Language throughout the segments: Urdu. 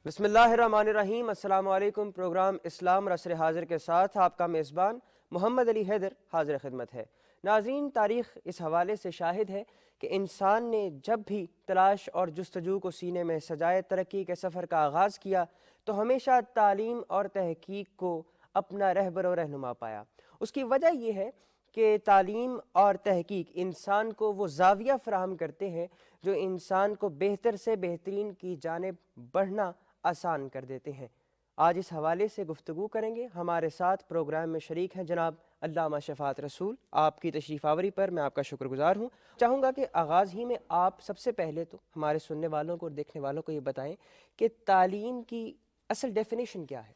بسم اللہ الرحمن الرحیم۔ السلام علیکم۔ پروگرام اسلام رسر حاضر کے ساتھ آپ کا میزبان محمد علی حیدر حاضر خدمت ہے۔ ناظرین، تاریخ اس حوالے سے شاہد ہے کہ انسان نے جب بھی تلاش اور جستجو کو سینے میں سجائے ترقی کے سفر کا آغاز کیا تو ہمیشہ تعلیم اور تحقیق کو اپنا رہبر و رہنما پایا۔ اس کی وجہ یہ ہے کہ تعلیم اور تحقیق انسان کو وہ زاویہ فراہم کرتے ہیں جو انسان کو بہتر سے بہترین کی جانب بڑھنا آسان کر دیتے ہیں۔ آج اس حوالے سے گفتگو کریں گے۔ ہمارے ساتھ پروگرام میں شریک ہیں جناب علامہ شفاعت رسول۔ آپ کی تشریف آوری پر میں آپ کا شکر گزار ہوں۔ چاہوں گا کہ آغاز ہی میں آپ سب سے پہلے تو ہمارے سننے والوں کو اور دیکھنے والوں کو یہ بتائیں کہ تعلیم کی اصل ڈیفینیشن کیا ہے؟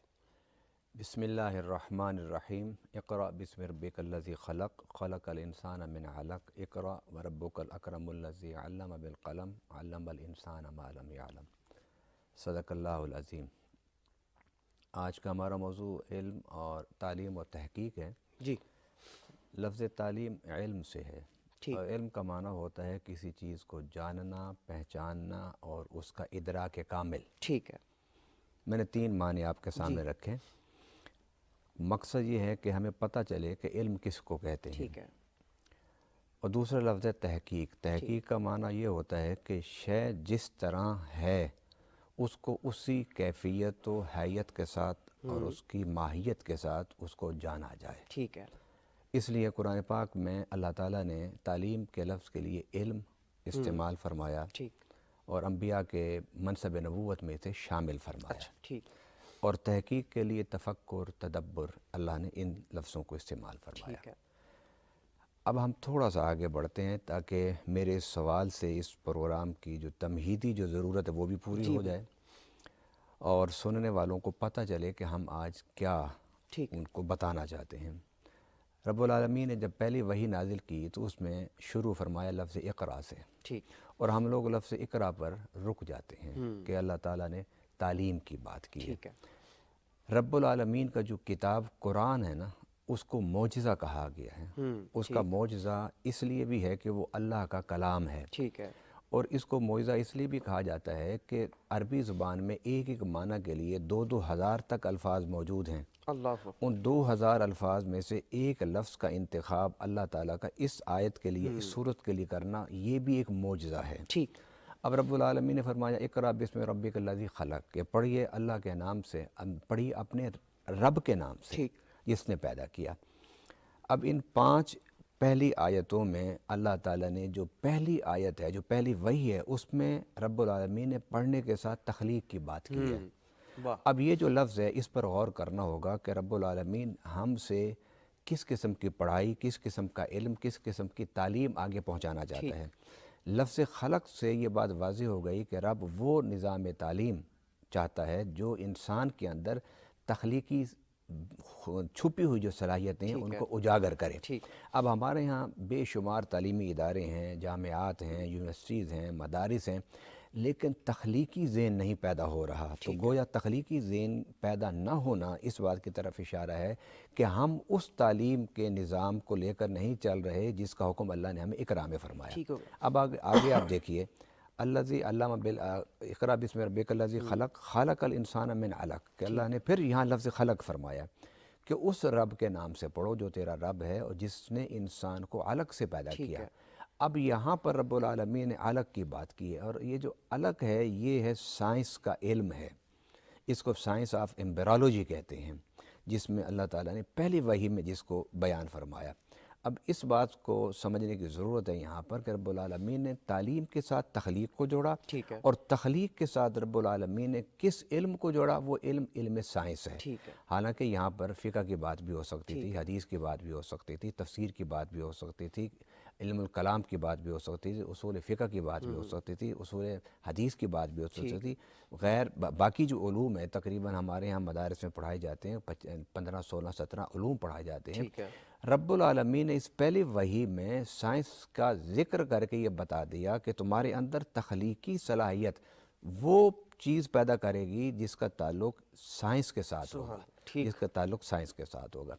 بسم اللہ الرحمن الرحیم۔ اقرأ بسم ربک الذی خلق خلق الانسان من علق اقرأ وربک الاکرم الذی علم بالقلم علم الانسان ما لم یعلم۔ صدق اللہ العظیم۔ آج کا ہمارا موضوع علم اور تعلیم و تحقیق ہے۔ جی، لفظ تعلیم علم سے ہے، ٹھیک، اور علم کا معنی ہوتا ہے کسی چیز کو جاننا، پہچاننا اور اس کا ادراک کامل۔ ٹھیک ہے۔ میں نے 3 معنی آپ کے سامنے رکھے۔ مقصد یہ ہے کہ ہمیں پتہ چلے کہ علم کس کو کہتے ہیں، ٹھیک ہے۔ اور دوسرا لفظ ہے تحقیق۔ تحقیق کا معنی یہ ہوتا ہے کہ شے جس طرح ہے اس کو اسی کیفیت و حیت کے ساتھ اور اس کی ماہیت کے ساتھ اس کو جانا جائے۔ ٹھیک ہے۔ اس لیے قرآن پاک میں اللہ تعالیٰ نے تعلیم کے لفظ کے لیے علم استعمال فرمایا، ٹھیک، اور انبیاء کے منصب نبوت میں اسے شامل فرمایا، اچھا، ٹھیک، اور تحقیق کے لیے تفکر، تدبر اللہ نے ان لفظوں کو استعمال فرمایا۔ ٹھیک ہے۔ اب ہم تھوڑا سا آگے بڑھتے ہیں تاکہ میرے اس سوال سے اس پروگرام کی جو تمہیدی جو ضرورت ہے وہ بھی پوری جی، ہو جائے، اور سننے والوں کو پتہ چلے کہ ہم آج کیا ٹھیک، ان کو بتانا چاہتے ہیں۔ رب العالمین نے جب پہلی وحی نازل کی تو اس میں شروع فرمایا لفظ اقرا سے، ٹھیک، اور ہم لوگ لفظ اقرا پر رک جاتے ہیں کہ اللہ تعالیٰ نے تعلیم کی بات کی ہے۔ ٹھیک ہے۔ رب العالمین کا جو کتاب قرآن ہے نا، اس کو معجزہ کہا گیا ہے۔ اس کا معجزہ اس لیے بھی ہے کہ وہ اللہ کا کلام ہے، ٹھیک ہے۔ اور اس کو معجزہ اس لیے بھی کہا جاتا ہے کہ عربی زبان میں ایک ایک معنی کے لیے 2,000 تک الفاظ موجود ہیں۔ اللہ، ان 2,000 الفاظ میں سے ایک لفظ کا انتخاب اللہ تعالیٰ کا اس آیت کے لیے، اس صورت کے لیے کرنا، یہ بھی ایک معجزہ ہے۔ ٹھیک، اب رب العالمین نے فرمایا اقرأ بسم ربک الذی خلق، کہ پڑھیے اللہ کے نام سے، پڑھیے اپنے رب کے نام سے ٹھیک، جس نے پیدا کیا۔ اب ان 5 پہلی آیتوں میں اللہ تعالیٰ نے جو پہلی آیت ہے، جو پہلی وحی ہے، اس میں رب العالمین نے پڑھنے کے ساتھ تخلیق کی بات کی ہے۔ واہ، اب یہ جو لفظ ہے اس پر غور کرنا ہوگا کہ رب العالمین ہم سے کس قسم کی پڑھائی، کس قسم کا علم، کس قسم کی تعلیم آگے پہنچانا چاہتا ہے۔ لفظ خلق سے یہ بات واضح ہو گئی کہ رب وہ نظام تعلیم چاہتا ہے جو انسان کے اندر تخلیقی چھپی ہوئی جو صلاحیتیں ہیں ان کو اجاگر کرے۔ ٹھیک، اب ہمارے ہاں بے شمار تعلیمی ادارے ہیں، جامعات ہیں، یونیورسٹیز ہیں، مدارس ہیں، لیکن تخلیقی ذہن نہیں پیدا ہو رہا۔ تو گویا تخلیقی ذہن پیدا نہ ہونا اس بات کی طرف اشارہ ہے کہ ہم اس تعلیم کے نظام کو لے کر نہیں چل رہے جس کا حکم اللہ نے ہمیں اقرا میں فرمایا۔ ٹھیک ہو گیا۔ اب آگے آپ دیکھیے، الذی علم اقرأ بسم ربک الذی خلق خلق الانسان من علق، کہ اللہ نے پھر یہاں لفظ خلق فرمایا کہ اس رب کے نام سے پڑھو جو تیرا رب ہے اور جس نے انسان کو علق سے پیدا کیا۔ اب یہاں پر رب العالمین نے علق کی بات کی ہے، اور یہ جو علق ہے یہ ہے سائنس کا علم ہے، اس کو سائنس آف ایمبرالوجی کہتے ہیں، جس میں اللہ تعالیٰ نے پہلی وحی میں جس کو بیان فرمایا۔ اب اس بات کو سمجھنے کی ضرورت ہے یہاں پر کہ رب العالمین نے تعلیم کے ساتھ تخلیق کو جوڑا، اور تخلیق کے ساتھ رب العالمین نے کس علم کو جوڑا؟ وہ علم سائنس ہے۔ حالانکہ یہاں پر فقہ کی بات بھی ہو سکتی تھی، حدیث کی بات بھی ہو سکتی تھی، تفسیر کی بات بھی ہو سکتی تھی، علم الکلام کی بات بھی ہو سکتی تھی، اصول فقہ کی بات بھی ہو سکتی تھی، اصول حدیث کی بات بھی ہو سکتی تھی، غیر باقی جو علوم ہے تقریباً ہمارے ہاں مدارس میں پڑھائے جاتے ہیں، 15، 16، 17 علوم پڑھائے جاتے ہیں۔ رب العالمین نے اس پہلی وحی میں سائنس کا ذکر کر کے یہ بتا دیا کہ تمہارے اندر تخلیقی صلاحیت وہ چیز پیدا کرے گی جس کا تعلق سائنس کے ساتھ ہوگا، جس کا تعلق سائنس کے ساتھ ہوگا۔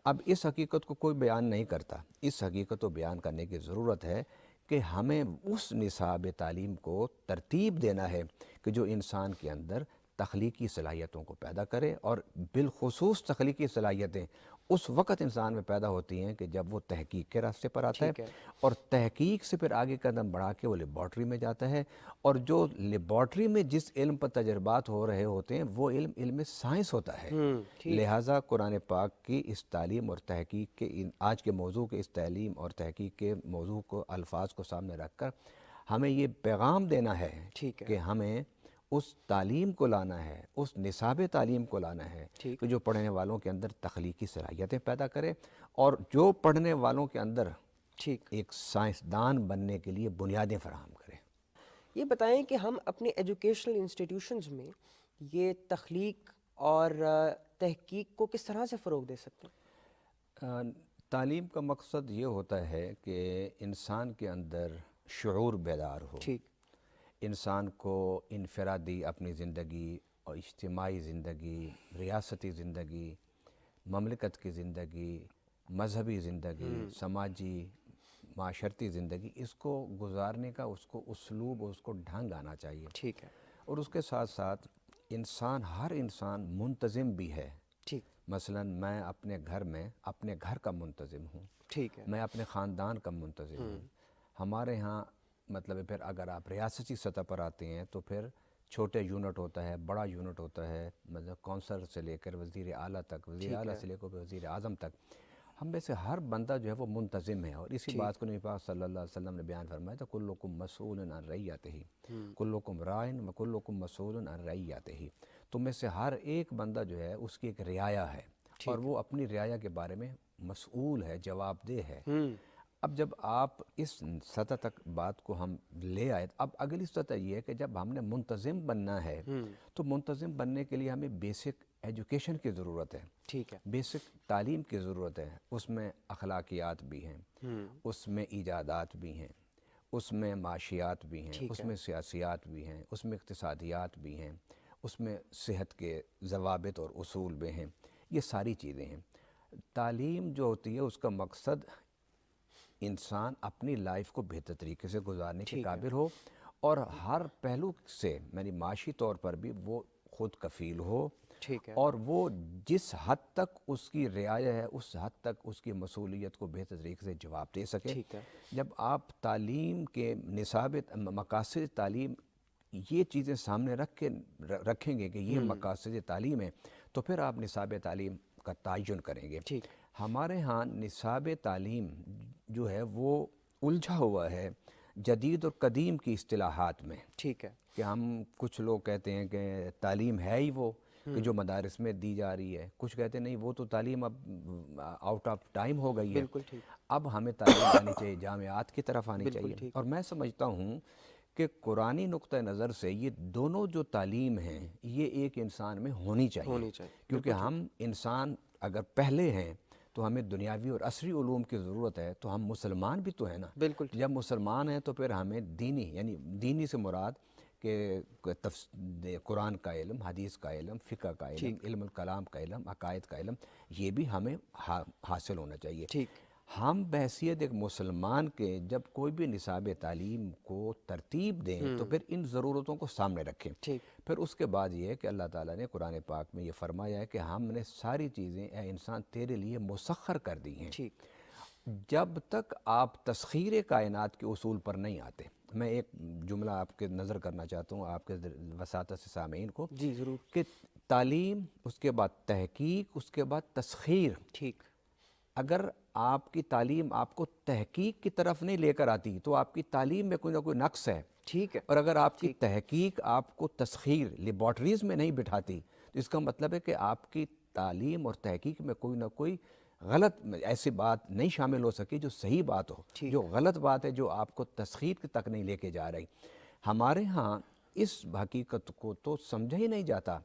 اب اس حقیقت کو کوئی بیان نہیں کرتا، اس حقیقت کو بیان کرنے کی ضرورت ہے کہ ہمیں اس نصاب تعلیم کو ترتیب دینا ہے کہ جو انسان کے اندر تخلیقی صلاحیتوں کو پیدا کرے، اور بالخصوص تخلیقی صلاحیتیں اس وقت انسان میں پیدا ہوتی ہیں کہ جب وہ تحقیق کے راستے پر آتا ہے، اور تحقیق سے پھر آگے قدم بڑھا کے وہ لیبارٹری میں جاتا ہے، اور جو لیبارٹری میں جس علم پر تجربات ہو رہے ہوتے ہیں وہ علم سائنس ہوتا ہے۔ لہٰذا قرآن پاک کی اس تعلیم اور تحقیق کے آج کے موضوع کے اس تعلیم اور تحقیق کے موضوع کو الفاظ کو سامنے رکھ کر ہمیں یہ پیغام دینا ہے کہ ہمیں اس تعلیم کو لانا ہے، اس نصاب تعلیم کو لانا ہے کہ جو پڑھنے والوں کے اندر تخلیقی صلاحیتیں پیدا کرے، اور جو پڑھنے والوں کے اندر ایک سائنسدان بننے کے لیے بنیادیں فراہم کرے۔ یہ بتائیں کہ ہم اپنے ایجوکیشنل انسٹیٹیوشنز میں یہ تخلیق اور تحقیق کو کس طرح سے فروغ دے سکتے ہیں؟ تعلیم کا مقصد یہ ہوتا ہے کہ انسان کے اندر شعور بیدار ہو، انسان کو انفرادی اپنی زندگی اور اجتماعی زندگی، ریاستی زندگی، مملکت کی زندگی، مذہبی زندگی، سماجی معاشرتی زندگی، اس کو گزارنے کا اس کو اسلوب اور اس کو ڈھنگ آنا چاہیے۔ اور اس کے ساتھ ساتھ ہر انسان منتظم بھی ہے۔ مثلا میں اپنے گھر میں اپنے گھر کا منتظم ہوں، میں اپنے خاندان کا منتظم ہوں۔ ہمارے ہاں مطلب پھر اگر آپ ریاستی سطح پر آتے ہیں تو پھر چھوٹے یونٹ ہوتا ہے، بڑا یونٹ ہوتا ہے، مطلب کونسلر سے لے کر وزیر اعلیٰ تک، وزیر اعلیٰ سے لے کر وزیر اعظم تک، ہم میں سے ہر بندہ جو ہے وہ منتظم ہے۔ اور اسی بات کو نبی پاک صلی اللہ علیہ وسلم نے بیان فرمایا تھا، کلکم مسئول عن رعیتہ، کلکم راعٍ وکلکم مسئول عن رعیتہ۔ تم میں سے ہر ایک بندہ جو ہے اس کی ایک رعایا ہے، اور وہ اپنی رعایا کے بارے میں مسئول ہے، جواب دہ ہے۔ اب جب آپ اس سطح تک بات کو ہم لے آئے، اب اگلی سطح یہ ہے کہ جب ہم نے منتظم بننا ہے تو منتظم بننے کے لیے ہمیں بیسک ایجوکیشن کی ضرورت ہے، بیسک تعلیم کی ضرورت ہے۔ اس میں اخلاقیات بھی ہیں، اس میں ایجادات بھی ہیں، اس میں معاشیات بھی ہیں، اس میں سیاسیات بھی ہیں، اس میں اقتصادیات بھی ہیں، اس میں صحت کے ضوابط اور اصول بھی ہیں، یہ ساری چیزیں ہیں۔ تعلیم جو ہوتی ہے اس کا مقصد انسان اپنی لائف کو بہتر طریقے سے گزارنے کے قابل ہو، اور ہر پہلو سے یعنی معاشی طور پر بھی وہ خود کفیل ہو، اور وہ جس حد تک اس کی رعایا ہے اس حد تک اس کی مسئولیت کو بہتر طریقے سے جواب دے سکے۔ جب آپ تعلیم کے نصاب مقاصد تعلیم یہ چیزیں سامنے رکھیں گے کہ یہ مقاصد تعلیم ہے، تو پھر آپ نصاب تعلیم کا تعین کریں گے۔ ہمارے ہاں نصاب تعلیم جو ہے وہ الجھا ہوا ہے جدید اور قدیم کی اصطلاحات میں، کہ ہم کچھ لوگ کہتے ہیں کہ تعلیم ہے ہی وہ کہ جو مدارس میں دی جا رہی ہے، کچھ کہتے ہیں نہیں وہ تو تعلیم اب آؤٹ آف ٹائم ہو گئی ہے، اب ہمیں تعلیم آنی چاہیے، جامعات کی طرف آنی چاہیے۔ اور میں سمجھتا ہوں کہ قرآنی نقطہ نظر سے یہ دونوں جو تعلیم ہیں یہ ایک انسان میں ہونی چاہیے، کیونکہ ہم انسان اگر پہلے ہیں تو ہمیں دنیاوی اور عصری علوم کی ضرورت ہے، تو ہم مسلمان بھی تو ہیں نا۔ جب مسلمان ہیں تو پھر ہمیں دینی، یعنی دینی سے مراد کہ قرآن کا علم، حدیث کا علم، فقہ کا علم، علم الکلام کا علم، عقائد کا علم، یہ بھی ہمیں حاصل ہونا چاہیے۔ ہم بحیثیت ایک مسلمان کے جب کوئی بھی نصاب تعلیم کو ترتیب دیں تو پھر ان ضرورتوں کو سامنے رکھیں۔ پھر اس کے بعد یہ ہے کہ اللہ تعالیٰ نے قرآن پاک میں یہ فرمایا ہے کہ ہم نے ساری چیزیں اے انسان تیرے لیے مسخر کر دی ہیں۔ جب تک آپ تسخیر کائنات کے اصول پر نہیں آتے، میں ایک جملہ آپ کے نظر کرنا چاہتا ہوں آپ کے وساطت سے سامعین کو، کہ تعلیم، اس کے بعد تحقیق، اس کے بعد تسخیر۔ اگر آپ کی تعلیم آپ کو تحقیق کی طرف نہیں لے کر آتی تو آپ کی تعلیم میں کوئی نہ کوئی نقص ہے، اور اگر آپ کی تحقیق آپ کو تسخیر لیبارٹریز میں نہیں بٹھاتی تو اس کا مطلب ہے کہ آپ کی تعلیم اور تحقیق میں کوئی نہ کوئی غلط ایسی بات نہیں شامل ہو سکی جو صحیح بات ہو، جو غلط بات ہے جو آپ کو تسخیر تک نہیں لے کے جا رہی۔ ہمارے ہاں اس حقیقت کو تو سمجھا ہی نہیں جاتا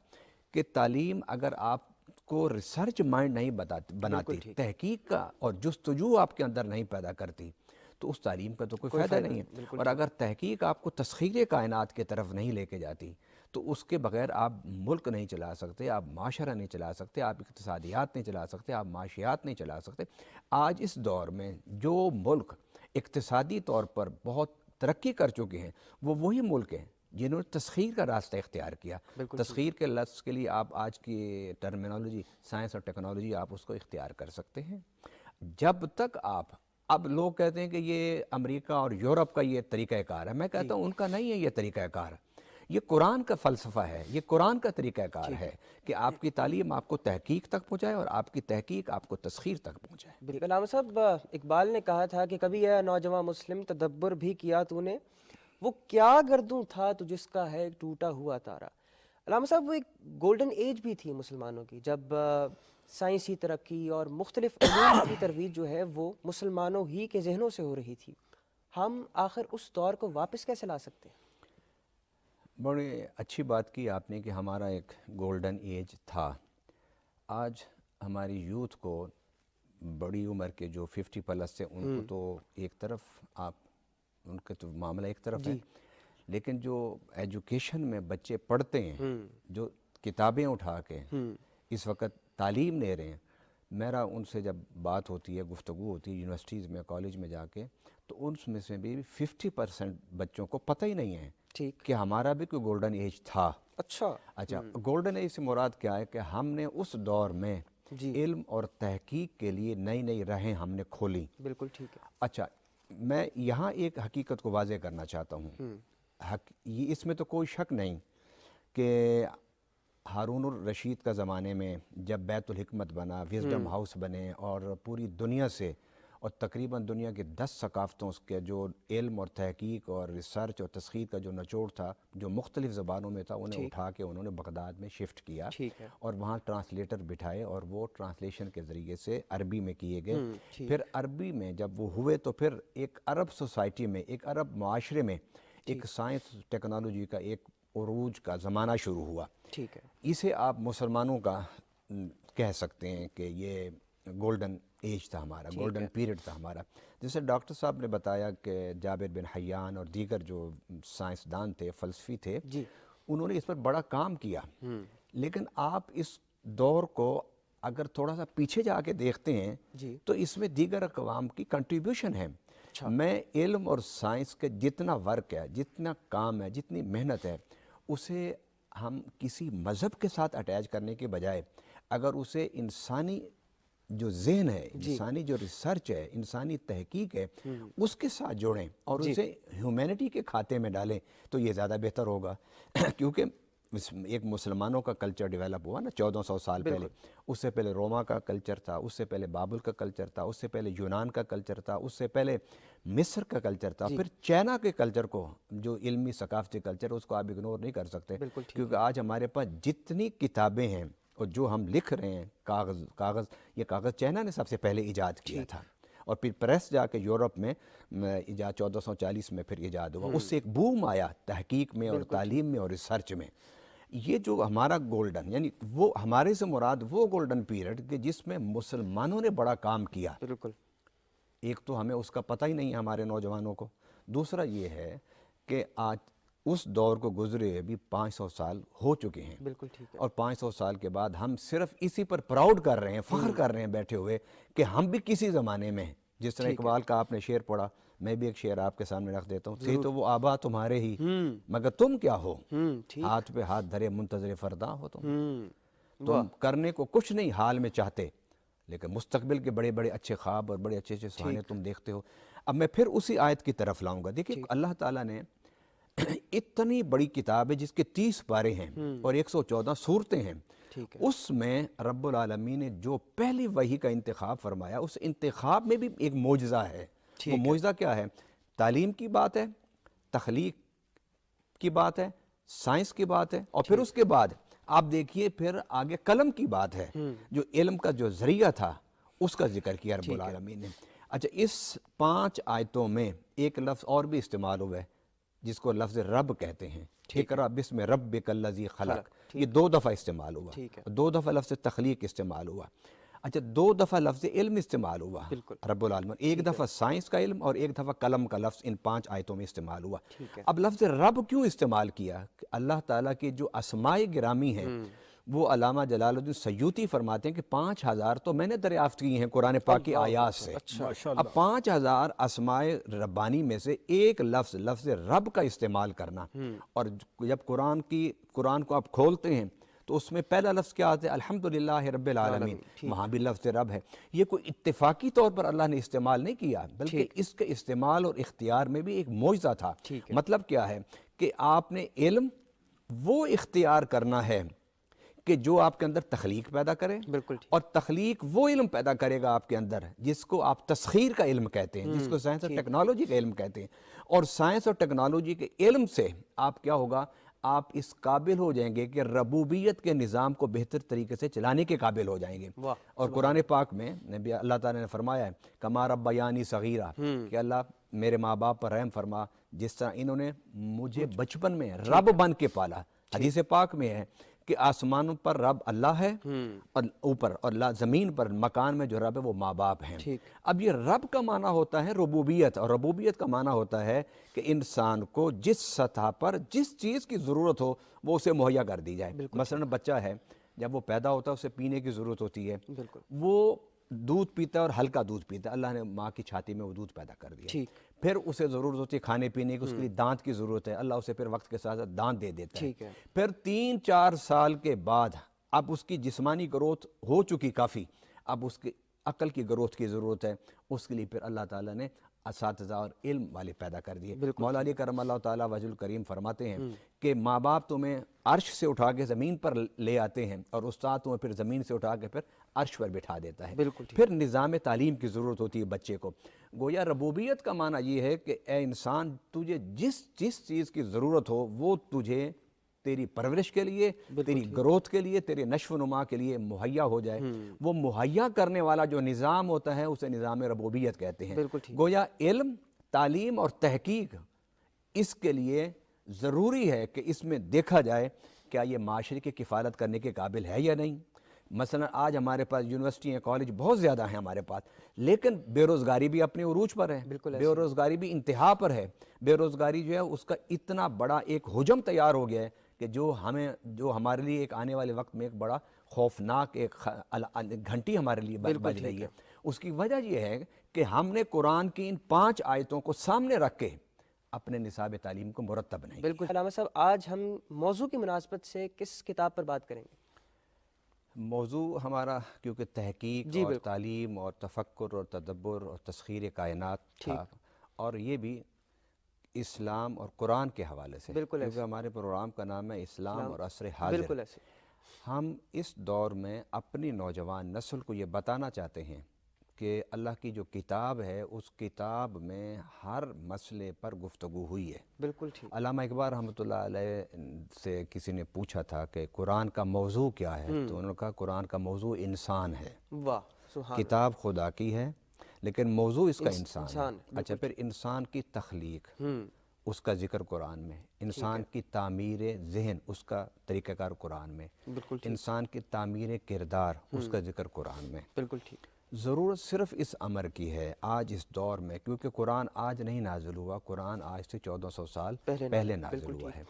کہ تعلیم اگر آپ کو ریسرچ مائنڈ نہیں بناتی، تحقیق کا اور جستجو آپ کے اندر نہیں پیدا کرتی، تو اس تعلیم کا تو کوئی فائدہ نہیں ہے۔ اور اگر تحقیق آپ کو تسخیر کائنات کی طرف نہیں لے کے جاتی تو اس کے بغیر آپ ملک نہیں چلا سکتے، آپ معاشرہ نہیں چلا سکتے، آپ اقتصادیات نہیں چلا سکتے، آپ معاشیات نہیں چلا سکتے۔ آج اس دور میں جو ملک اقتصادی طور پر بہت ترقی کر چکے ہیں وہ وہی ملک ہیں جنہوں نے تسخیر کا راستہ اختیار کیا. تسخیر کے لفظ کے لیے آپ آج کی ٹرمینالوجی سائنس اور ٹیکنالوجی آپ اس کو اختیار کر سکتے ہیں. جب تک آپ اب لوگ کہتے ہیں کہ یہ امریکہ اور یورپ کا یہ طریقہ کار ہے، میں کہتا ہوں ان کا نہیں ہے یہ طریقہ کار. یہ قرآن کا فلسفہ ہے، یہ قرآن کا طریقہ کار ہے کہ آپ کی تعلیم آپ کو تحقیق تک پہنچائے اور آپ کی تحقیق آپ کو تسخیر تک پہنچائے. بالکل. علامہ صاحب اقبال نے کہا تھا کہ کبھی اے نوجوان مسلم تدبر بھی کیا تو نے، وہ کیا گردوں تھا تو جس کا ہے ایک ٹوٹا ہوا تارا. علامہ صاحب وہ ایک گولڈن ایج بھی تھی مسلمانوں کی، جب سائنسی ترقی اور مختلف علوم کی ترویج جو ہے وہ مسلمانوں ہی کے ذہنوں سے ہو رہی تھی. ہم آخر اس دور کو واپس کیسے لا سکتے ہیں؟ بڑی اچھی بات کی آپ نے کہ ہمارا ایک گولڈن ایج تھا. آج ہماری یوتھ کو بڑی عمر کے جو 50 پلس سے ان کو تو ایک طرف آپ ان کا تو معاملہ ایک طرف ہے، لیکن جو ایجوکیشن میں بچے پڑھتے ہیں، جو کتابیں اٹھا کے اس وقت تعلیم لے رہے ہیں، میرا ان سے جب بات ہوتی ہے، گفتگو ہوتی ہے یونیورسٹیز میں، کالج میں جا کے، تو ان میں سے بھی 50% بچوں کو پتہ ہی نہیں ہے کہ ہمارا بھی کوئی گولڈن ایج تھا. اچھا گولڈن ایج سے مراد کیا ہے کہ ہم نے اس دور میں علم اور تحقیق کے لیے نئی نئی راہیں ہم نے کھولی. بالکل ٹھیک ہے. اچھا میں یہاں ایک حقیقت کو واضح کرنا چاہتا ہوں. اس میں تو کوئی شک نہیں کہ ہارون الرشید کا زمانے میں جب بیت الحکمت بنا، وزڈم ہاؤس بنے، اور پوری دنیا سے اور تقریباً دنیا کے 10 ثقافتوں کے جو علم اور تحقیق اور ریسرچ اور تسخیر کا جو نچوڑ تھا، جو مختلف زبانوں میں تھا، انہیں اٹھا کے انہوں نے بغداد میں شفٹ کیا اور وہاں ٹرانسلیٹر بٹھائے اور وہ ٹرانسلیشن کے ذریعے سے عربی میں کیے گئے. پھر عربی میں جب وہ ہوئے تو پھر ایک عرب سوسائٹی میں، ایک عرب معاشرے میں ایک سائنس ٹیکنالوجی کا ایک عروج کا زمانہ شروع ہوا. اسے آپ مسلمانوں کا کہہ سکتے ہیں کہ یہ گولڈن ایج تھا ہمارا، گولڈن پیریڈ تھا ہمارا. جیسے ڈاکٹر صاحب نے بتایا کہ جابر بن حیان اور دیگر جو سائنسدان تھے، فلسفی تھے، انہوں نے اس پر بڑا کام کیا. لیکن آپ اس دور کو اگر تھوڑا سا پیچھے جا کے دیکھتے ہیں تو اس میں دیگر اقوام کی کنٹریبیوشن ہے. میں علم اور سائنس کے جتنا ورک ہے، جتنا کام ہے، جتنی محنت ہے، اسے ہم کسی مذہب کے ساتھ اٹیچ کرنے کے بجائے اگر اسے انسانی جو ذہن ہے، انسانی جو ریسرچ ہے، انسانی تحقیق ہے، اس کے ساتھ جوڑیں اور اسے ہیومینٹی کے کھاتے میں ڈالیں تو یہ زیادہ بہتر ہوگا. کیونکہ ایک مسلمانوں کا کلچر ڈیولپ ہوا نا 1400 سال پہلے. اس سے پہلے روما کا کلچر تھا، اس سے پہلے بابل کا کلچر تھا، اس سے پہلے یونان کا کلچر تھا، اس سے پہلے مصر کا کلچر تھا، پھر چائنا کے کلچر کو، جو علمی ثقافتی کلچر، اس کو آپ اگنور نہیں کر سکتے. کیونکہ آج ہمارے پاس جتنی کتابیں ہیں اور جو ہم لکھ رہے ہیں، یہ کاغذ چائنا نے سب سے پہلے ایجاد کیا تھا، اور پھر پریس جا کے یورپ میں ایجاد 1440 میں پھر ایجاد ہوا. اس سے ایک بوم آیا تحقیق میں اور تعلیم میں اور ریسرچ میں. یہ جو ہمارا گولڈن، یعنی وہ ہمارے سے مراد وہ گولڈن پیریڈ کہ جس میں مسلمانوں نے بڑا کام کیا. ایک تو ہمیں اس کا پتہ ہی نہیں ہے ہمارے نوجوانوں کو. دوسرا یہ ہے کہ آج اس دور کو گزرے ابھی 500 سال ہو چکے ہیں. اور 500 سال کے بعد ہم صرف اسی پر پراؤڈ کر رہے ہیں، فخر کر رہے ہیں بیٹھے ہوئے کہ ہم بھی کسی زمانے میں، جس طرح اقبال کا آپ نے شعر پڑھا، میں بھی ایک شعر آپ کے سامنے رکھ دیتا ہوں. تھے تو وہ آبا تمہارے ہی، مگر تم کیا ہو، ہاتھ پہ ہاتھ دھرے منتظر فردا ہو تم کرنے کو کچھ نہیں حال میں چاہتے، لیکن مستقبل کے بڑے بڑے اچھے خواب اور بڑے اچھے سہانے تم دیکھتے ہو. اب میں پھر اسی آیت کی طرف لاؤں گا. دیکھیں اللہ تعالیٰ نے اتنی بڑی کتاب ہے جس کے 30 پارے ہیں اور 114 سورتیں ہیں. اس میں رب العالمین نے جو پہلی وحی کا انتخاب فرمایا، اس انتخاب میں بھی ایک معجزہ ہے. وہ معجزہ کیا ہے؟ تعلیم کی بات ہے، تخلیق کی بات ہے، سائنس کی بات ہے، اور پھر اس کے بعد آپ دیکھیے پھر آگے قلم کی بات ہے، جو علم کا جو ذریعہ تھا اس کا ذکر کیا رب العالمین نے. اچھا اس 5 آیتوں میں ایک لفظ اور بھی استعمال ہوا ہے جس کو لفظ رب کہتے ہیں. اقرأ بسم ربک الذی خلق. یہ 2 دفعہ استعمال ہوا، 2 دفعہ لفظ تخلیق استعمال ہوا. اچھا 2 دفعہ لفظ علم استعمال ہوا رب العالمین. ایک دفعہ سائنس کا علم اور ایک دفعہ قلم کا لفظ ان 5 آیتوں میں استعمال ہوا. اب لفظ رب کیوں استعمال کیا؟ کہ اللہ تعالیٰ کے جو اسماء گرامی ہیں وہ علامہ جلال الدین سیوطی فرماتے ہیں کہ 5000 تو میں نے دریافت کی ہیں قرآن پاک کی آیات سے. اب 5000 اسماء ربانی میں سے ایک لفظ رب کا استعمال کرنا, اور جب قرآن کو آپ کھولتے ہیں تو اس میں پہلا لفظ کیا آتا ہے؟ الحمدللہ رب العالمین. وہاں بھی لفظ رب ہے. یہ کوئی اتفاقی طور پر اللہ نے استعمال نہیں کیا, بلکہ اس کے استعمال اور اختیار میں بھی ایک معجزہ تھا. مطلب کیا ہے کہ آپ نے علم وہ اختیار کرنا ہے کہ جو آپ کے اندر تخلیق پیدا کرے, اور تخلیق وہ علم پیدا کرے گا آپ کے اندر جس کو آپ تسخیر کا علم کہتے ہیں, جس کو سائنس اور ٹیکنالوجی کا علم کہتے ہیں. اور سائنس اور ٹیکنالوجی کے علم سے آپ کیا ہوگا؟ آپ اس قابل ہو جائیں گے کہ ربوبیت کے نظام کو بہتر طریقے سے چلانے کے قابل ہو جائیں گے. اور قرآن پاک میں نبی اللہ تعالیٰ نے فرمایا ہے کما ربیانی صغیرہ, کہ اللہ میرے ماں باپ پر رحم فرما جس طرح انہوں نے مجھے بچپن میں رب بن کے پالا. حدیث پاک میں ہے کہ آسمانوں پر رب اللہ ہے, اور اوپر اور زمین پر مکان میں جو رب ہے وہ ماں باپ ہیں. اب یہ رب کا معنی ہوتا ہے ربوبیت, اور ربوبیت کا معنی ہوتا ہے کہ انسان کو جس سطح پر جس چیز کی ضرورت ہو وہ اسے مہیا کر دی جائے. مثلا بچہ ہے, جب وہ پیدا ہوتا ہے اسے پینے کی ضرورت ہوتی ہے, وہ دودھ پیتا ہے اور ہلکا دودھ پیتا ہے. اللہ نے ماں کی چھاتی میں وہ دودھ پیدا کر دیا. پھر اسے ضرورت ہوتی ہے کھانے پینے کی, اس کے لیے دانت کی ضرورت ہے, اللہ اسے پھر وقت کے ساتھ دانت دے دیتا ہے. پھر 3-4 سال کے بعد اب اس کی جسمانی گروتھ ہو چکی کافی, اب اس کی عقل کی گروتھ کی ضرورت ہے. اس کے لیے پھر اللہ تعالیٰ نے اساتذہ اور علم والے پیدا کر دیے. مولا علی کرم اللہ تعالیٰ وجہ الکریم فرماتے ہیں کہ ماں باپ تمہیں عرش سے اٹھا کے زمین پر لے آتے ہیں, اور استاد تمہیں پھر زمین سے اٹھا کے پھر عرش پر بٹھا دیتا ہے. پھر نظام تعلیم کی ضرورت ہوتی ہے بچے کو. گویا ربوبیت کا معنی یہ ہے کہ اے انسان تجھے جس چیز کی ضرورت ہو وہ تجھے تیری پرورش کے لیے, تیری گروتھ کے لیے, تیرے نشو و نما کے لیے مہیا ہو جائے. وہ مہیا کرنے والا جو نظام ہوتا ہے اسے نظام ربوبیت کہتے ہیں. گویا علم, تعلیم اور تحقیق اس کے لیے ضروری ہے کہ اس میں دیکھا جائے کیا یہ معاشرے کی کفالت کرنے کے قابل ہے یا نہیں. مثلا آج ہمارے پاس یونیورسٹی ہیں, کالج بہت زیادہ ہیں ہمارے پاس, لیکن بے روزگاری بھی اپنے عروج پر ہے, بے روزگاری بھی انتہا پر ہے. بے روزگاری جو ہے اس کا اتنا بڑا ایک حجم تیار ہو گیا ہے کہ جو ہمارے لیے ایک آنے والے وقت میں ایک بڑا خوفناک ایک گھنٹی ہمارے لیے بج رہی ہے. اس کی وجہ یہ ہے کہ ہم نے قرآن کی ان 5 آیتوں کو سامنے رکھ کے اپنے نصاب تعلیم کو مرتب نہیں. بالکل. علامہ صاحب آج ہم موضوع کی مناسبت سے کس کتاب پر بات کریں گے؟ موضوع ہمارا کیونکہ تحقیق اور تعلیم اور تفکر اور تدبر اور تسخیر کائنات تھا, اور یہ بھی اسلام اور قرآن کے حوالے سے, کیونکہ ہمارے پروگرام کا نام ہے اسلام اور عصر حاضر. ہم اس دور میں اپنی نوجوان نسل کو یہ بتانا چاہتے ہیں کہ اللہ کی جو کتاب ہے اس کتاب میں ہر مسئلے پر گفتگو ہوئی ہے. بالکل ٹھیک. علامہ اقبال رحمۃ اللہ علیہ سے کسی نے پوچھا تھا کہ قرآن کا موضوع کیا ہے, تو انہوں نے کہا قرآن کا موضوع انسان ہے. واہ سبحان. کتاب خدا کی ہے لیکن موضوع اس کا انسان ہے. اچھا, پھر انسان کی تخلیق اس کا ذکر قرآن میں, انسان کی تعمیر ذہن اس کا طریقہ کار قرآن میں, انسان کی تعمیر کردار اس کا ذکر قرآن میں. بالکل ٹھیک. ضرورت صرف اس امر کی ہے آج اس دور میں, کیونکہ قرآن آج نہیں نازل ہوا, قرآن آج سے 1400 سال پہلے نازل ہوا ہے.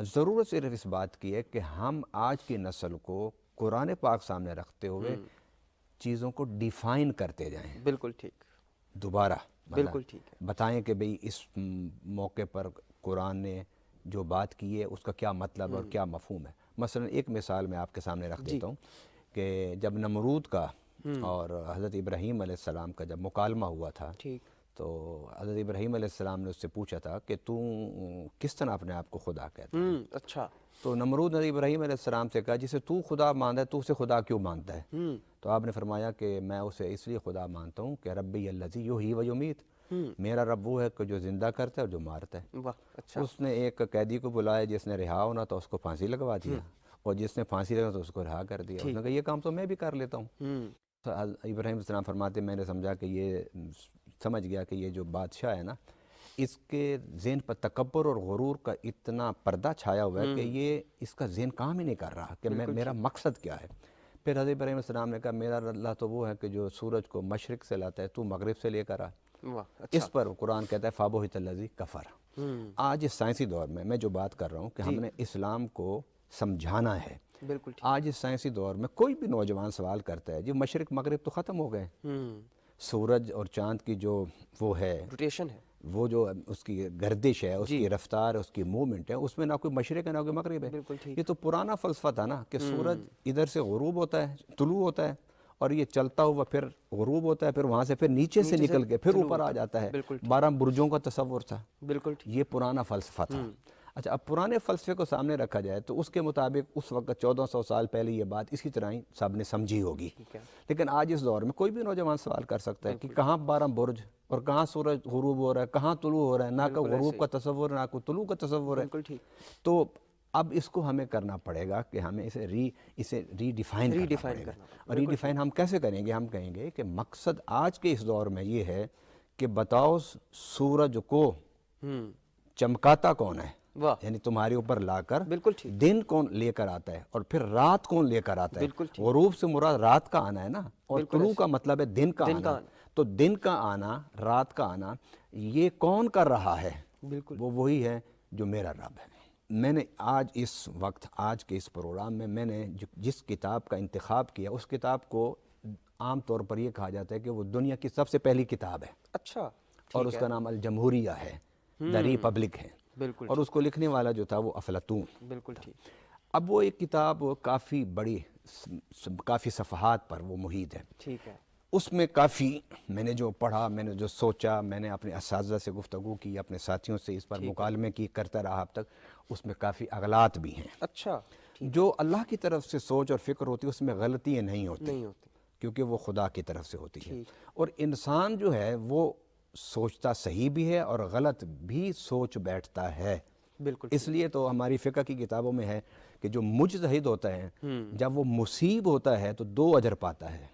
ضرورت صرف اس بات کی ہے کہ ہم آج کی نسل کو قرآن پاک سامنے رکھتے ہوئے چیزوں کو ڈیفائن کرتے جائیں. بالکل ٹھیک. دوبارہ بالکل ٹھیک بتائیں کہ بھئی اس موقع پر قرآن نے جو بات کی ہے اس کا کیا مطلب اور کیا مفہوم ہے. مثلا ایک مثال میں آپ کے سامنے رکھ دیتا ہوں کہ جب نمرود کا اور حضرت ابراہیم علیہ السلام کا جب مکالمہ ہوا تھا, تو حضرت ابراہیم علیہ السلام نے اس سے پوچھا تھا کہ تو کس طرح اپنے آپ کو خدا کہتا ہے. اچھا. تو نمرود نے ابراہیم علیہ السلام سے کہا جسے تو خدا مانتا ہے تو اسے خدا کیوں مانتا ہے؟ تو آپ نے فرمایا کہ میں اسے اس لیے خدا مانتا ہوں کہ ربی الذی یحیی و یمیت, میرا رب وہ ہے کہ جو زندہ کرتا ہے اور جو مارتا ہے. اس نے ایک قیدی کو بلایا جس نے رہا ہونا تو اس کو پھانسی لگوا دیا, اور جس نے پھانسی لگا تو اس کو رہا کر دیا. اس نے کہا یہ کام تو میں بھی کر لیتا ہوں. ابراہیم علیہ السلام فرماتے میں نے سمجھا کہ یہ سمجھ گیا کہ یہ جو بادشاہ ہے نا اس کے ذہن پر تکبر اور غرور کا اتنا پردہ چھایا ہوا ہے کہ یہ اس کا ذہن کام ہی نہیں کر رہا کہ میرا مقصد کیا ہے. پھر حضرت ابراہیم علیہ السلام نے کہا میرا اللہ تو وہ ہے کہ جو سورج کو مشرق سے لاتا ہے تو مغرب سے لے کر آ. اس پر قرآن کہتا ہے فَابُہِتَ الَّذِی کَفَرَ. آج اس سائنسی دور میں جو بات کر رہا ہوں کہ ہم نے اسلام کو سمجھانا ہے, بالکل ٹھیک. آج اس سائنسی دور میں کوئی بھی نوجوان سوال کرتا ہے جی مشرق مغرب تو ختم ہو گئے، سورج اور چاند کی جو وہ ہے روٹیشن ہے، وہ جو اس کی گردش ہے، اس کی رفتار، اس کی موومنٹ ہے، اس میں نہ کوئی مشرق ہے نہ کوئی مغرب ہے. بالکل ٹھیک. یہ تو پرانا فلسفہ تھا نا کہ سورج ادھر سے غروب ہوتا ہے، طلوع ہوتا ہے، اور یہ چلتا ہوا پھر غروب ہوتا ہے، پھر وہاں سے پھر نیچے سے نکل کے پھر اوپر آ جاتا ہے. 12 برجوں کا تصور تھا. بالکل ٹھیک. یہ پرانا فلسفہ تھا. اچھا اب پرانے فلسفے کو سامنے رکھا جائے تو اس کے مطابق اس وقت 1400 سال پہلے یہ بات اسی طرح ہی سب نے سمجھی ہوگی. لیکن آج اس دور میں کوئی بھی نوجوان سوال کر سکتا ہے کہ کہاں 12 برج اور کہاں سورج غروب ہو رہا ہے، کہاں طلوع ہو رہا ہے، نہ کوئی غروب کا تصور نہ کوئی طلوع کا تصور ہے. بالکل ٹھیک. تو اب اس کو ہمیں کرنا پڑے گا کہ ہمیں اسے ری ڈیفائن کرنا. اور ری ڈیفائن ہم کیسے کریں گے؟ ہم کہیں گے کہ مقصد آج کے اس دور میں یہ ہے کہ بتاؤ سورج کو چمکاتا کون ہے، یعنی تمہارے اوپر لا کر دن کون لے کر آتا ہے، اور پھر رات کون لے کر آتا ہے. غروب سے مراد رات کا آنا ہے نا، اور طلوع کا مطلب ہے دن کا آنا. تو دن کا آنا، رات کا آنا، یہ کون کر رہا ہے؟ وہ وہی ہے جو میرا رب ہے. میں نے آج اس وقت، آج کے اس پروگرام میں نے جس کتاب کا انتخاب کیا، اس کتاب کو عام طور پر یہ کہا جاتا ہے کہ وہ دنیا کی سب سے پہلی کتاب ہے. اچھا. اور اس کا نام الجمہوریہ ہے، دا ریپبلک ہے. بالکل. اور اس کو لکھنے والا جو تھا وہ افلاطون. بالکل ٹھیک. اب وہ ایک کتاب کافی بڑی، کافی صفحات پر وہ محیط ہے. ٹھیک ہے. اس میں کافی میں نے جو پڑھا، میں نے جو سوچا، میں نے اپنے اساتذہ سے گفتگو کی، اپنے ساتھیوں سے اس پر مکالمے کی، کرتا رہا اب تک. اس میں کافی اغلاط بھی ہیں. اچھا. جو اللہ کی طرف سے سوچ اور فکر ہوتی ہے اس میں غلطیاں نہیں ہوتی، کیونکہ وہ خدا کی طرف سے ہوتی ہے. اور انسان جو ہے وہ سوچتا صحیح بھی ہے اور غلط بھی سوچ بیٹھتا ہے. بالکل. اس لیے تو ہماری فقہ کی کتابوں میں ہے کہ جو مجتہد ہوتا ہے جب وہ مصیب ہوتا ہے تو 2 اجر پاتا ہے،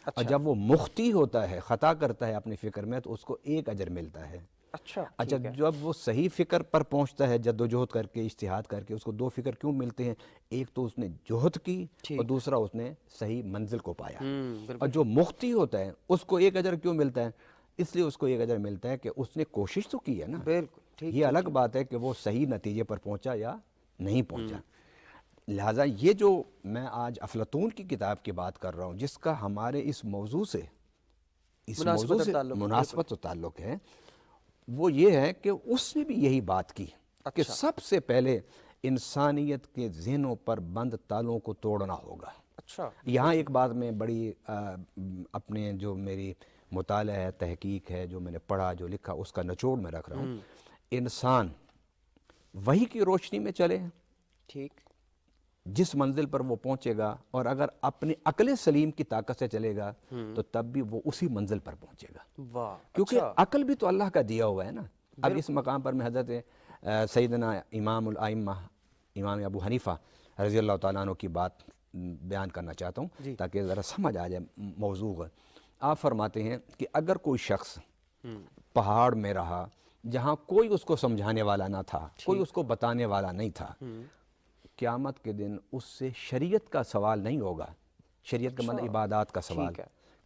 اور جب وہ مخطی ہوتا ہے، خطا کرتا ہے اپنی فکر میں، تو اس کو 1 اجر ملتا ہے. اچھا جب وہ صحیح فکر پر پہنچتا ہے جد و جہد کر کے، اجتہاد کر کے، اس کو 2 فکر کیوں ملتے ہیں؟ ایک تو اس نے جہد کی، اور دوسرا اس نے صحیح منزل کو پایا. اور جو مخطی ہوتا ہے اس کو 1 اجر کیوں ملتا ہے؟ اس لیے اس کو 1 اجر ملتا ہے کہ اس نے کوشش تو کی ہے نا. یہ الگ بات ہے کہ وہ صحیح نتیجے پر پہنچا یا نہیں پہنچا. لہٰذا یہ جو میں آج افلاطون کی کتاب کی بات کر رہا ہوں، جس کا ہمارے اس موضوع سے مناسبت و تعلق ہے، وہ یہ ہے کہ اس نے بھی یہی بات کی کہ سب سے پہلے انسانیت کے ذہنوں پر بند تالوں کو توڑنا ہوگا. اچھا. یہاں ایک بات میں بڑی اپنے جو میری مطالعہ ہے، تحقیق ہے، جو میں نے پڑھا، جو لکھا، اس کا نچوڑ میں رکھ رہا ہوں. انسان وحی کی روشنی میں چلے، ٹھیک، جس منزل پر وہ پہنچے گا، اور اگر اپنے عقل سلیم کی طاقت سے چلے گا تو تب بھی وہ اسی منزل پر پہنچے گا. واہ. کیونکہ عقل بھی تو اللہ کا دیا ہوا ہے نا. اب اس مقام پر میں حضرت سیدنا امام الائمہ امام ابو حنیفہ رضی اللہ تعالیٰ عنہ کی بات بیان کرنا چاہتا ہوں تاکہ ذرا سمجھ آ جائے موضوع. آپ فرماتے ہیں کہ اگر کوئی شخص پہاڑ میں رہا جہاں کوئی اس کو سمجھانے والا نہ تھا، کوئی اس کو بتانے والا نہیں تھا، قیامت کے دن اس سے شریعت کا سوال نہیں ہوگا. شریعت کا مطلب عبادات کا سوال،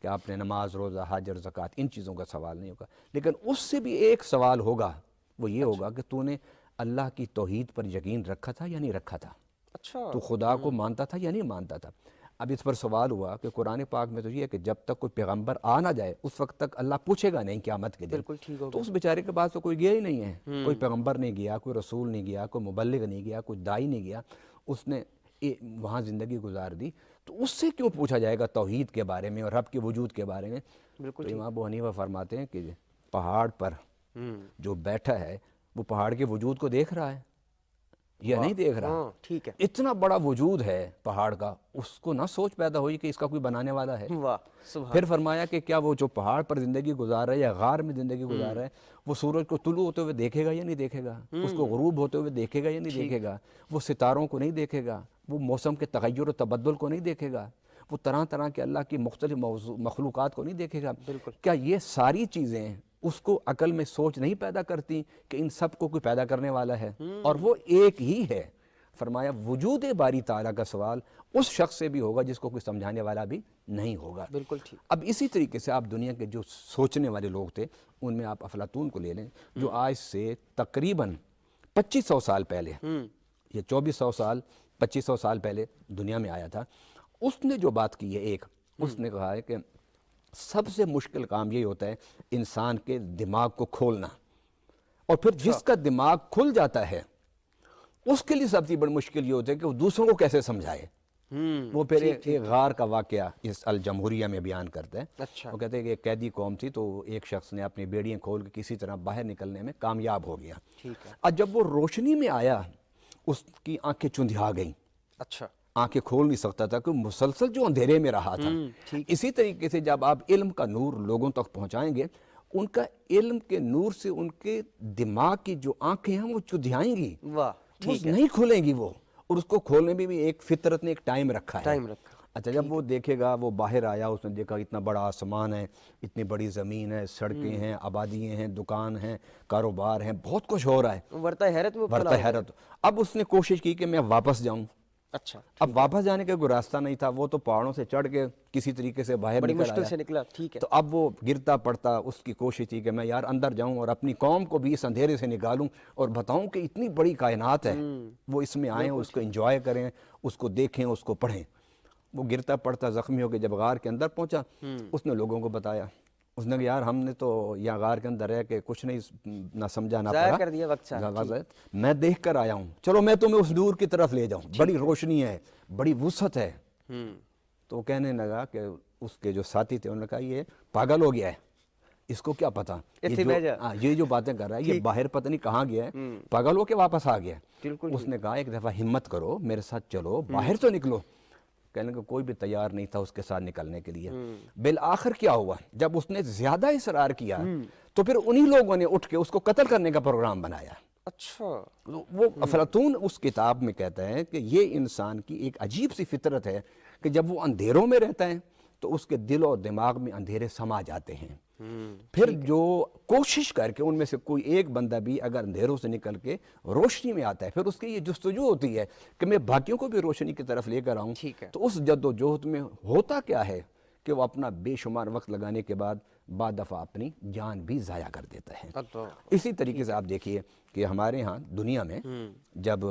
کہ آپ نے نماز، روزہ، حج اور زکوٰۃ، ان چیزوں کا سوال نہیں ہوگا. لیکن اس سے بھی ایک سوال ہوگا، وہ یہ ہوگا کہ تو نے اللہ کی توحید پر یقین رکھا تھا یا نہیں رکھا تھا. تو خدا کو مانتا تھا یا نہیں مانتا تھا. اب اس پر سوال ہوا کہ قرآن پاک میں تو یہ ہے کہ جب تک کوئی پیغمبر آ نہ جائے اس وقت تک اللہ پوچھے گا نہیں قیامت کے دن. تو اس بیچارے کے پاس تو کوئی گیا ہی نہیں ہے. کوئی پیغمبر نہیں گیا، کوئی رسول نہیں گیا، کوئی مبلغ نہیں گیا، کوئی داعی نہیں گیا. اس نے وہاں زندگی گزار دی. تو اس سے کیوں پوچھا جائے گا توحید کے بارے میں اور رب کے وجود کے بارے میں؟ تو امام ابو حنیفہ فرماتے ہیں کہ پہاڑ پر جو بیٹھا ہے وہ پہاڑ کے وجود کو دیکھ رہا ہے یا نہیں دیکھ رہا. ٹھیک ہے. اتنا بڑا وجود ہے پہاڑ کا، اس کو نہ سوچ پیدا ہوئی کہ اس کا کوئی بنانے والا ہے. پھر فرمایا کہ کیا وہ جو پہاڑ پر زندگی گزار رہا ہے یا غار میں زندگی گزار رہا ہے، وہ سورج کو طلوع ہوتے ہوئے دیکھے گا یا نہیں دیکھے گا؟ اس کو غروب ہوتے ہوئے دیکھے گا یا نہیں دیکھے گا؟ وہ ستاروں کو نہیں دیکھے گا؟ وہ موسم کے تغیر و تبدل کو نہیں دیکھے گا؟ وہ طرح طرح کے اللہ کی مختلف مخلوقات کو نہیں دیکھے گا؟ کیا یہ ساری چیزیں اس کو عقل میں سوچ نہیں پیدا کرتی کہ ان سب کو کوئی پیدا کرنے والا ہے اور وہ ایک ہی ہے؟ فرمایا وجود باری تعالیٰ کا سوال اس شخص سے بھی ہوگا جس کو کوئی سمجھانے والا بھی نہیں ہوگا. بالکل ٹھیک. اب اسی طریقے سے آپ دنیا کے جو سوچنے والے لوگ تھے ان میں آپ افلاطون کو لے لیں، جو آج سے تقریباً 2500 سال پہلے یا 2400 سال 2500 سال پہلے دنیا میں آیا تھا، اس نے جو بات کی ہے اس نے کہا ہے کہ سب سے مشکل کام یہی ہوتا ہے انسان کے دماغ کو کھولنا، اور پھر جس کا دماغ کھل جاتا ہے اس کے لیے سب سے بڑی مشکل یہ ہوتی ہے کہ وہ دوسروں کو کیسے سمجھائے۔ وہ پھر ایک غار کا واقعہ اس الجمہوریہ میں بیان کرتے ہیں۔ اچھا، وہ کہتے ہیں کہ ایک قیدی قوم تھی، تو ایک شخص نے اپنی بیڑیاں کھول کے کسی طرح باہر نکلنے میں کامیاب ہو گیا۔ ٹھیک ہے، اور جب وہ روشنی میں آیا اس کی آنکھیں چندھیا گئیں، اچھا، آنکھیں کھول نہیں سکتا تھا کہ مسلسل جو اندھیرے میں رہا تھا۔ اسی طریقے سے جب آپ علم کا نور لوگوں تک پہنچائیں گے، ان کا علم کے نور سے ان کے دماغ کی جو آنکھیں ہیں وہ چندھیائیں گی، واہ، وہ نہیں کھلیں گی وہ، اور اس کو کھولنے میں بھی ایک فطرت نے ایک ٹائم رکھا ہے۔ ٹائم رکھا۔ اچھا، جب وہ دیکھے گا، وہ باہر آیا، اس نے دیکھا اتنا بڑا آسمان ہے، اتنی بڑی زمین ہے، سڑکیں ہیں، آبادیاں ہیں، دکان ہیں، کاروبار ہیں، بہت کچھ ہو رہا ہے، ورطہ حیرت میں مبتلا برتا ہو گیا۔ حیرت۔ اب اس نے کوشش کی کہ میں واپس جاؤں۔ اچھا، اب واپس جانے کا کوئی راستہ نہیں تھا، وہ تو پہاڑوں سے چڑھ کے کسی طریقے سے باہر بڑی نکل مشکل آیا۔ سے نکلا، ٹھیک ہے، تو اب وہ گرتا پڑتا، اس کی کوشش تھی کہ میں یار اندر جاؤں اور اپنی قوم کو بھی اس اندھیرے سے نکالوں اور بتاؤں کہ اتنی بڑی کائنات ہے، وہ اس میں آئیں، اس کو انجوائے کریں، اس کو دیکھیں، اس کو پڑھیں۔ وہ گرتا پڑتا زخمی ہو کے جب غار کے اندر پہنچا، اس نے لوگوں کو بتایا، اس نے کہا یار ہم نے تو یہاں غار کے اندر رہ کے کچھ نہیں نہ سمجھا نہ ضائع پڑھا، کر دیا وقت سارا۔ میں دیکھ کر آیا ہوں، چلو میں تمہیں اس نور کی طرف لے جاؤں، بڑی روشنی ہے، بڑی وسعت ہے۔ تو وہ کہنے لگا کہ اس کے جو ساتھی تھے انہوں نے کہا یہ پاگل ہو گیا ہے، اس کو کیا پتا یہ جو باتیں کر رہا ہے، یہ باہر پتہ نہیں کہاں گیا ہے، پاگل ہو کے واپس آ گیا۔ اس نے کہا ایک دفعہ ہمت کرو، میرے ساتھ چلو، باہر تو نکلو۔ کہنے کہ کوئی بھی تیار نہیں تھا اس کے ساتھ نکلنے کے لیے۔ بالآخر کیا ہوا، جب اس نے زیادہ اصرار کیا تو پھر انہی لوگوں نے اٹھ کے اس کو قتل کرنے کا پروگرام بنایا۔ اچھا، وہ افلاطون اس کتاب میں کہتا ہے کہ یہ انسان کی ایک عجیب سی فطرت ہے کہ جب وہ اندھیروں میں رہتا ہے تو اس کے دل اور دماغ میں اندھیرے سما جاتے ہیں۔ پھر جو کوشش کر کے ان میں سے کوئی ایک بندہ بھی اگر اندھیروں سے نکل کے روشنی میں آتا ہے، پھر اس کی یہ جستجو ہوتی ہے کہ میں باقیوں کو بھی روشنی کی طرف لے کر آؤں۔ تو اس جد و جہد میں ہوتا کیا ہے کہ وہ اپنا بے شمار وقت لگانے کے بعد بعد دفعہ اپنی جان بھی ضائع کر دیتا ہے۔ اسی طریقے سے آپ دیکھیے کہ ہمارے ہاں دنیا میں جب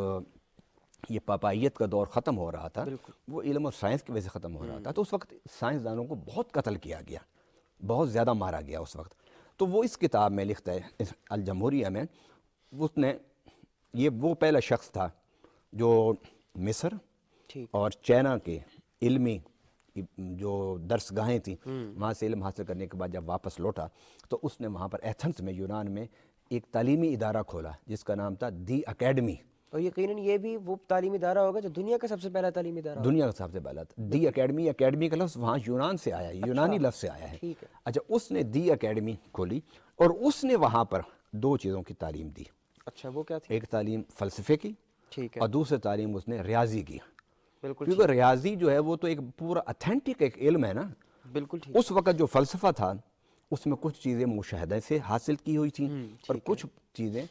یہ پاپائیت کا دور ختم ہو رہا تھا، وہ علم اور سائنس کی وجہ سے ختم ہو رہا تھا، تو اس وقت سائنسدانوں کو بہت قتل کیا گیا، بہت زیادہ مارا گیا اس وقت۔ تو وہ اس کتاب میں لکھتا ہے، اس الجمہوریہ میں، اس نے یہ وہ پہلا شخص تھا جو مصر اور چائنا کے علمی جو درس گاہیں تھیں وہاں سے علم حاصل کرنے کے بعد جب واپس لوٹا تو اس نے وہاں پر ایتھنس میں، یونان میں، ایک تعلیمی ادارہ کھولا جس کا نام تھا دی اکیڈمی۔ اور یقیناً یہ بھی وہ تعلیمی ادارہ ہوگا جو دنیا کا سب سے پہلا تعلیمی ادارہ ہوگا۔ دنیا کا سب سے پہلا تھا دی اکیڈمی۔ اکیڈمی کا لفظ وہاں یونان سے آیا ہے، یونانی لفظ سے آیا ہے۔ اچھا، اس نے دی اکیڈمی کھولی اور اس نے وہاں پر دو چیزوں کی تعلیم دی۔ اچھا، وہ کیا تھی؟ ایک تعلیم فلسفے کی، ٹھیک ہے، اور دوسری تعلیم اس نے ریاضی کی۔ بالکل، کیونکہ ریاضی جو ہے وہ تو ایک پورا اتھینٹک ایک علم ہے نا۔ بالکل ٹھیک۔ اس وقت جو فلسفہ تھا اس میں کچھ چیزیں مشاہدے سے حاصل کی ہوئی تھیں اور کچھ چیزیں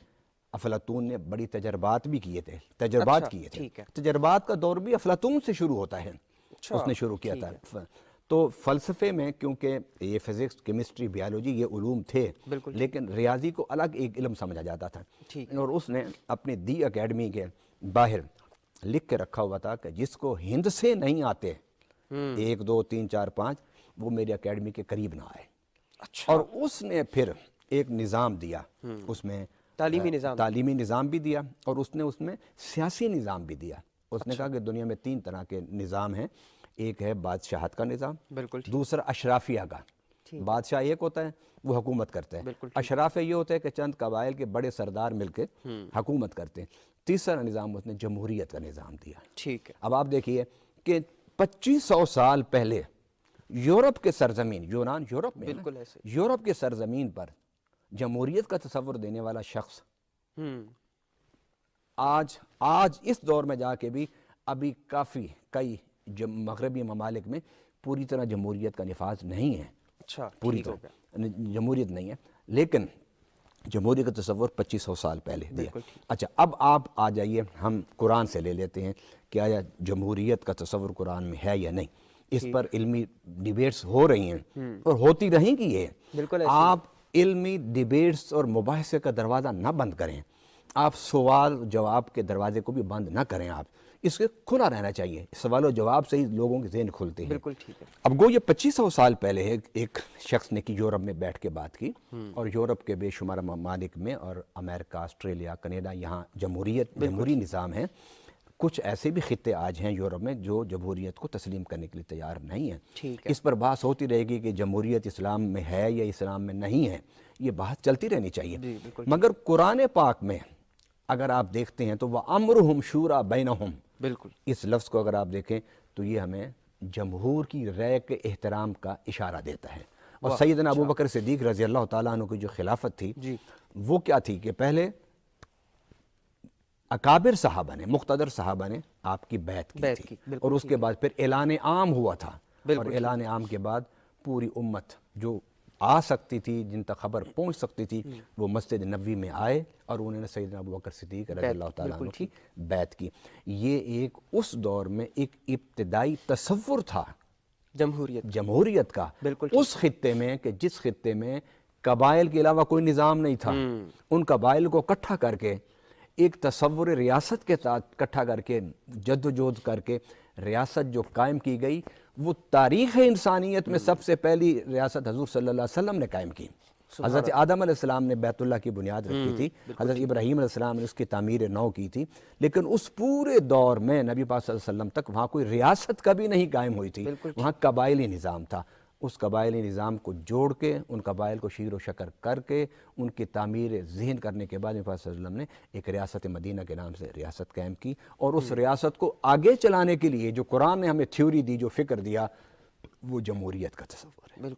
افلاطون نے بڑی تجربات بھی کیے تھے، تجربات کیے تھے۔ تجربات کا دور بھی افلاطون سے شروع ہوتا ہے، اس نے شروع کیا تھا۔ تو فلسفے میں کیونکہ یہ فزکس، کیمسٹری، بیالوجی یہ علوم تھے، لیکن ریاضی کو الگ ایک علم سمجھا جاتا تھا، اور اس نے اپنی دی اکیڈمی کے باہر لکھ کے رکھا ہوا تھا کہ جس کو ہند سے نہیں آتے 1 2 3 4 5 وہ میری اکیڈمی کے قریب نہ آئے۔ اور اس نے پھر ایک نظام دیا، اس میں تعلیمی نظام بھی دیا، اور اس نے سیاسی نظام بھی دیا۔ اس نے کہا کہ دنیا میں 3 طرح کے نظام ہیں، ایک ہے بادشاہت کا نظام، دوسرا اشرافیہ کا۔ بادشاہ ایک ہوتا ہے، وہ حکومت کرتا ہے۔ اشرافیہ یہ ہوتا ہے کہ چند قبائل کے بڑے سردار مل کے حکومت کرتے ہیں۔ تیسرا نظام اس نے جمہوریت کا نظام دیا۔ ٹھیک ہے، اب آپ دیکھیے کہ 2500 سال پہلے یورپ کے سرزمین، یونان یورپ میں، یورپ کے سرزمین پر جمہوریت کا تصور دینے والا شخص آج اس دور میں جا کے بھی ابھی کافی کئی مغربی ممالک میں پوری طرح جمہوریت کا نفاذ نہیں ہے۔ اچھا، پوری طرح جمہوریت نہیں ہے، لیکن جمہوریت کا تصور 2500 سال پہلے دیا۔ اچھا، اب آپ آ جائیے، ہم قرآن سے لے لیتے ہیں کہ آیا جمہوریت کا تصور قرآن میں ہے یا نہیں۔ اس پر علمی ڈیبیٹس ہو رہی ہیں اور ہوتی رہیں گی۔ یہ آپ علمی ڈیبیٹس اور مباحثے کا دروازہ نہ بند کریں، آپ سوال جواب کے دروازے کو بھی بند نہ کریں۔ آپ اس کے کھلا رہنا چاہیے. سوال و جواب سے ہی لوگوں کے ذہن کھلتے ہیں. بالکل ٹھیک ہے. اب گو یہ 2500 سال پہلے ایک شخص نے یورپ میں بیٹھ کے بات کی, اور یورپ کے بے شمار ممالک میں اور امریکہ, آسٹریلیا, کینیڈا, یہاں جمہوری نظام ہے. کچھ ایسے بھی خطے آج ہیں یورپ میں جو جمہوریت کو تسلیم کرنے کے لیے تیار نہیں ہیں. اس پر بحث ہوتی رہے گی کہ جمہوریت اسلام میں ہے یا اسلام میں نہیں ہے, یہ بحث چلتی رہنی چاہیے. مگر قرآن پاک میں اگر آپ دیکھتے ہیں تو وَأَمْرُهُمْ شُورَى بَيْنَهُمْ, بالکل اس لفظ کو اگر آپ دیکھیں تو یہ ہمیں جمہور کی رائے کے احترام کا اشارہ دیتا ہے. اور سیدنا ابوبکر صدیق رضی اللہ تعالیٰ عنہ کی جو خلافت تھی وہ کیا تھی کہ پہلے اکابر صحابہ نے, مقتدر صحابہ نے آپ کی بیعت کی تھی, اور اس کے بعد پھر اعلان عام ہوا تھا, اور اعلان عام کے بعد پوری امت جو آ سکتی تھی, جن تک خبر پہنچ سکتی تھی, وہ مسجد نبوی میں آئے اور انہوں نے سیدنا ابوبکر صدیق رضی اللہ تعالیٰ عنہ کی بیعت کی. یہ ایک اس دور میں ایک ابتدائی تصور تھا جمہوریت کا, اس خطے میں کہ جس خطے میں قبائل کے علاوہ کوئی نظام نہیں تھا. ان قبائل کو اکٹھا کر کے ایک تصور ریاست کے ساتھ اکٹھا کر کے جدوجہد کر کے ریاست جو قائم کی گئی, وہ تاریخ انسانیت میں سب سے پہلی ریاست حضور صلی اللہ علیہ وسلم نے قائم کی. حضرت آدم علیہ السلام نے بیت اللہ کی بنیاد رکھی تھی, حضرت ابراہیم علیہ السلام نے اس کی تعمیر نو کی تھی, لیکن اس پورے دور میں نبی پاک صلی اللہ علیہ وسلم تک وہاں کوئی ریاست کبھی نہیں قائم ہوئی تھی. وہاں قبائلی نظام تھا. اس قبائلی نظام کو جوڑ کے, ان قبائل کو شیر و شکر کر کے, ان کی تعمیر ذہن کرنے کے بعد نبی پاک صلی اللہ علیہ وسلم نے ایک ریاست مدینہ کے نام سے ریاست قائم کی. اور اس ریاست کو آگے چلانے کے لیے جو قرآن نے ہمیں تھیوری دی, جو فکر دیا, وہ جمہوریت کا تصور.